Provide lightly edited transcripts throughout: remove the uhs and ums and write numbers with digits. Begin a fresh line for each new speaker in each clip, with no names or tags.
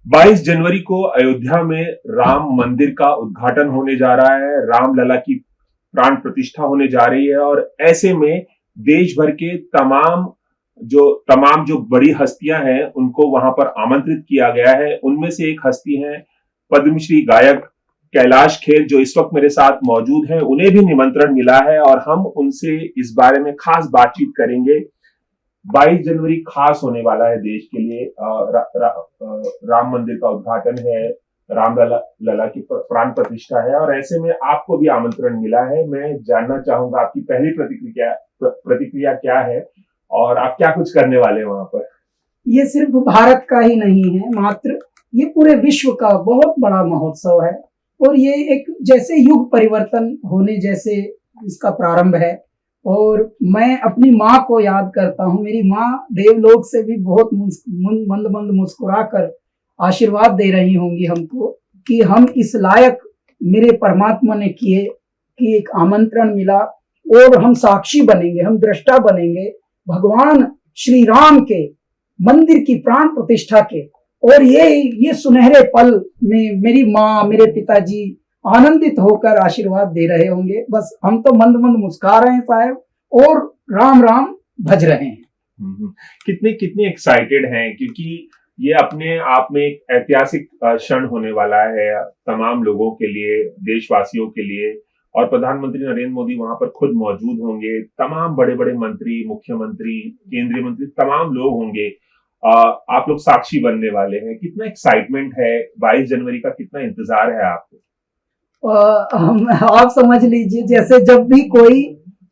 22 जनवरी को अयोध्या में राम मंदिर का उद्घाटन होने जा रहा है। रामलला की प्राण प्रतिष्ठा होने जा रही है और ऐसे में देश भर के तमाम जो बड़ी हस्तियां हैं उनको वहां पर आमंत्रित किया गया है। उनमें से एक हस्ती है पद्मश्री गायक कैलाश खेर, जो इस वक्त मेरे साथ मौजूद हैं। उन्हें भी निमंत्रण मिला है और हम उनसे इस बारे में खास बातचीत करेंगे। 22 जनवरी खास होने वाला है देश के लिए। राम मंदिर का उद्घाटन है, रामलला की प्राण प्रतिष्ठा है और ऐसे में आपको भी आमंत्रण मिला है। मैं जानना चाहूंगा आपकी पहली प्रतिक्रिया क्या है और आप क्या कुछ करने वाले हैं वहां पर।
ये सिर्फ भारत का ही नहीं है, मात्र ये पूरे विश्व का बहुत बड़ा महोत्सव है और ये एक जैसे युग परिवर्तन होने जैसे इसका प्रारंभ है। और मैं अपनी माँ को याद करता हूँ। मेरी माँ देवलोक से भी बहुत मंद मंद मुस्कुरा कर आशीर्वाद दे रही होंगी हमको कि हम इस लायक मेरे परमात्मा ने किए कि एक आमंत्रण मिला और हम साक्षी बनेंगे, हम दृष्टा बनेंगे भगवान श्री राम के मंदिर की प्राण प्रतिष्ठा के। और ये सुनहरे पल में मेरी माँ, मेरे पिताजी आनंदित होकर आशीर्वाद दे रहे होंगे। बस हम तो मंद मंद मुस्कुरा रहे हैं साहब और राम राम भज रहे हैं।
कितने एक्साइटेड हैं, क्योंकि ये अपने आप में एक ऐतिहासिक क्षण होने वाला है तमाम लोगों के लिए, देशवासियों के लिए। और प्रधानमंत्री नरेंद्र मोदी वहां पर खुद मौजूद होंगे। तमाम बड़े बड़े मंत्री, मुख्यमंत्री, केंद्रीय मंत्री, तमाम लोग होंगे। आप लोग साक्षी बनने वाले हैं। कितना एक्साइटमेंट है, 22 जनवरी का कितना इंतजार है आपको?
आप समझ लीजिए जैसे जब भी कोई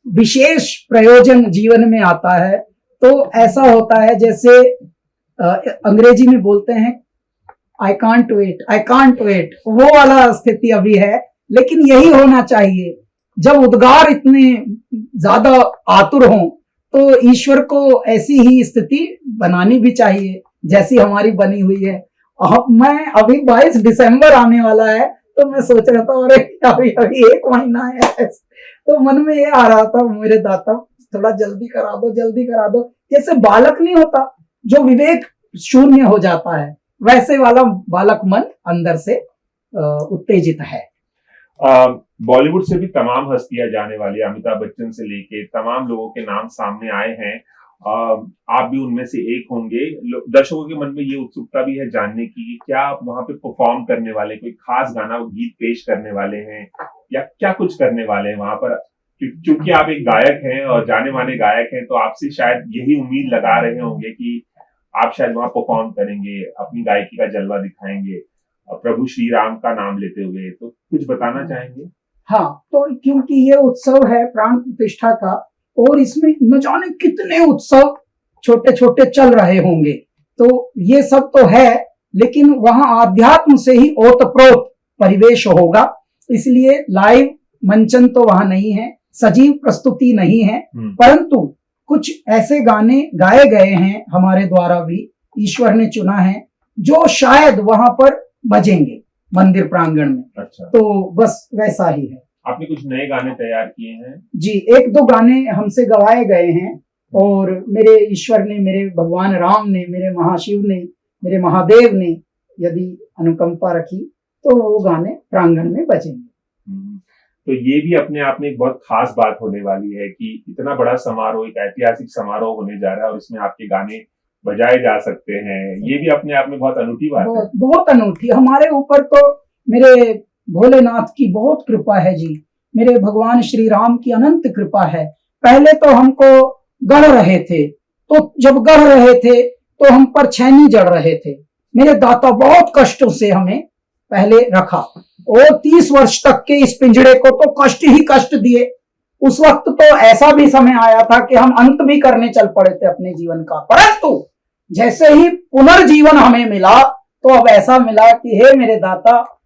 विशेष प्रयोजन जीवन में आता है तो ऐसा होता है जैसे अंग्रेजी में बोलते हैं आई कांट वेट, वो वाला स्थिति अभी है। लेकिन यही होना चाहिए। जब उद्गार इतने ज्यादा आतुर हों तो ईश्वर को ऐसी ही स्थिति बनानी भी चाहिए जैसी हमारी बनी हुई है। मैं अभी 22 दिसंबर आने वाला है तो मैं सोच रहा था अरे अभी एक महीना है, तो मन में ये आ रहा था मेरे दाता थोड़ा जल्दी करा दो। जैसे बालक नहीं होता जो विवेक शून्य हो जाता है, वैसे वाला बालक मन अंदर से उत्तेजित है।
बॉलीवुड से भी तमाम हस्तियां जाने वाली, अमिताभ बच्चन से लेके तमाम लोगों के नाम सामने आए हैं। आप भी उनमें से एक होंगे। दर्शकों के मन में ये उत्सुकता भी है जानने की, क्या आप वहां पे परफॉर्म करने वाले, कोई खास गाना गीत पेश करने वाले हैं या क्या कुछ करने वाले हैं वहां पर? क्योंकि आप एक गायक हैं और जाने माने गायक हैं, तो आपसे शायद यही उम्मीद लगा रहे होंगे कि आप शायद वहां परफॉर्म करेंगे, अपनी गायकी का जलवा दिखाएंगे प्रभु श्री राम का नाम लेते हुए। तो कुछ बताना चाहेंगे?
हाँ, तो क्योंकि ये उत्सव है प्राण प्रतिष्ठा का और इसमें न जाने कितने उत्सव छोटे छोटे चल रहे होंगे, तो ये सब तो है, लेकिन वहां आध्यात्म से ही ओतप्रोत परिवेश होगा। इसलिए लाइव मंचन तो वहां नहीं है, सजीव प्रस्तुति नहीं है, परंतु कुछ ऐसे गाने गाए गए हैं हमारे द्वारा भी, ईश्वर ने चुना है, जो शायद वहां पर बजेंगे मंदिर प्रांगण में।
अच्छा।
तो बस वैसा ही है।
आपने कुछ नए गाने तैयार किए हैं?
जी, एक दो गाने हमसे गवाए गए हैं और मेरे ईश्वर ने, मेरे भगवान राम ने, मेरे महाशिव ने, मेरे महादेव ने यदि अनुकंपा रखी तो वो गाने प्रांगण में बजेंगे।
तो ये भी अपने आप में एक बहुत खास बात होने वाली है कि इतना बड़ा समारोह, एक ऐतिहासिक समारोह होने जा रहा है और इसमें आपके गाने बजाए जा सकते हैं। ये भी अपने आप में बहुत अनूठी बात है।
बहुत अनूठी। हमारे ऊपर तो मेरे भोलेनाथ की बहुत कृपा है जी, मेरे भगवान श्री राम की अनंत कृपा है। पहले तो हमको गढ़ रहे थे, तो जब गढ़ रहे थे तो हम पर छैनी जड़ रहे थे। मेरे दाता बहुत कष्टों से हमें पहले रखा और 30 वर्ष तक के इस पिंजड़े को तो कष्ट ही कष्ट दिए। उस वक्त तो ऐसा भी समय आया था कि हम अंत भी करने चल पड़े थे अपने जीवन का, परंतु जैसे ही पुनर्जीवन हमें मिला तो अब ऐसा मिला कि हे मेरे दाता,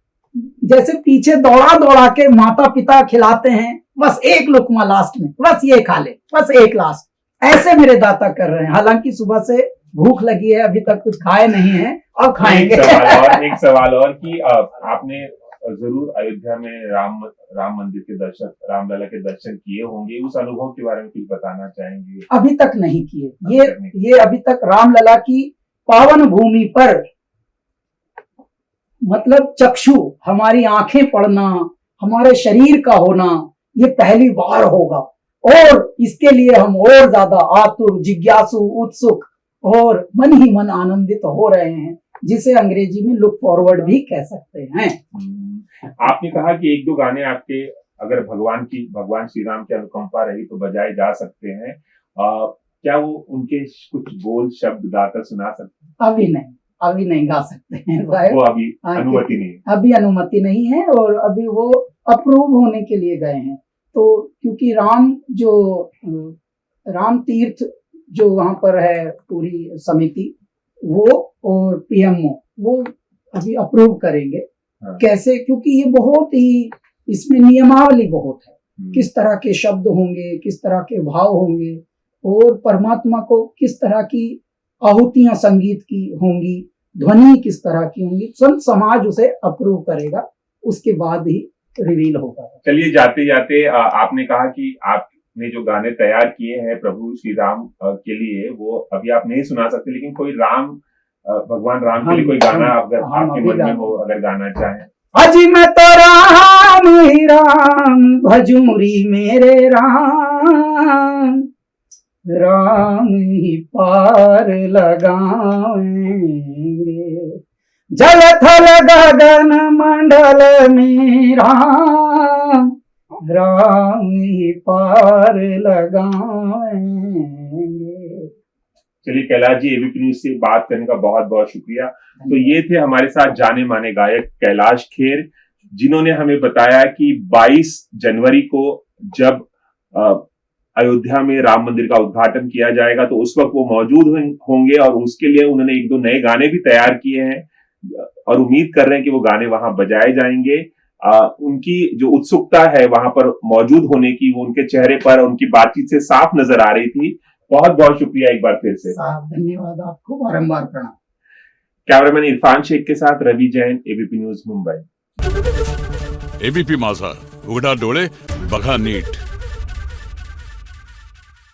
जैसे पीछे दौड़ा दौड़ा के माता पिता खिलाते हैं, बस एक लुकमा लास्ट में, बस ये खा ले, बस एक लास्ट, ऐसे मेरे दाता कर रहे हैं। हालांकि सुबह से भूख लगी है, अभी तक कुछ खाए नहीं है, अब खाएंगे।
एक सवाल और कि आपने जरूर अयोध्या में राम मंदिर के दर्शन, रामलला के दर्शन किए होंगे, उस अनुभव के बारे में कुछ बताना चाहेंगे?
अभी तक नहीं किए। ये अभी तक रामलला की पावन भूमि पर मतलब चक्षु, हमारी आंखें पढ़ना, हमारे शरीर का होना, ये पहली बार होगा और इसके लिए हम और ज्यादा आतुर, जिज्ञासु, उत्सुक और मन ही मन आनंदित हो रहे हैं, जिसे अंग्रेजी में लुक फॉरवर्ड भी कह सकते हैं।
आपने कहा कि एक दो गाने आपके अगर भगवान श्री राम की अनुकंपा रही तो बजाए जा सकते हैं। क्या वो उनके कुछ बोल शब्द गाकर सुना सकते हैं?
अभी नहीं गा सकते हैं,
वो अभी अनुमति नहीं है।
अभी अनुमति नहीं है और अभी वो अप्रूव होने के लिए गए हैं। तो क्योंकि राम तीर्थ जो वहां पर है पूरी समिति, वो और पीएमओ वो अभी अप्रूव करेंगे।
हाँ।
कैसे? क्योंकि ये बहुत ही, इसमें नियमावली बहुत है, किस तरह के शब्द होंगे, किस तरह के भाव होंगे और परमात्मा को किस तरह की आहुतियां संगीत की होंगी, ध्वनि किस तरह की होंगी, संत समाज उसे अप्रूव करेगा, उसके बाद ही रिवील होगा।
चलिए जाते जाते आपने कहा कि आपने जो गाने तैयार किए हैं प्रभु श्री राम के लिए वो अभी आप नहीं सुना सकते, लेकिन कोई भगवान राम के लिए कोई गाना अगर आपके मन में हो, अगर गाना चाहें।
अजी मैं तो राम ही राम भजूरी मेरे राम, राम ही पार लगाएंगे, जल थल गगन मंडल में राम, राम ही पार लगाएंगे।
चलिए कैलाश जी, एबीपी न्यूज से बात करने का बहुत बहुत शुक्रिया। तो ये थे हमारे साथ जाने माने गायक कैलाश खेर, जिन्होंने हमें बताया कि 22 जनवरी को जब अयोध्या में राम मंदिर का उद्घाटन किया जाएगा तो उस वक्त वो मौजूद होंगे और उसके लिए उन्होंने एक दो नए गाने भी तैयार किए हैं और उम्मीद कर रहे हैं कि वो गाने वहां बजाए जाएंगे। उनकी जो उत्सुकता है वहां पर मौजूद होने की, वो उनके चेहरे पर उनकी बातचीत से साफ नजर आ रही थी। बहुत बहुत शुक्रिया एक बार फिर से।
धन्यवाद आपको, बारंबार प्रणाम।
कैमरामैन इरफान शेख के साथ Ravi Jain, ABP news Mumbai.
ABP Majha, उघडा डोळे बघा नीट।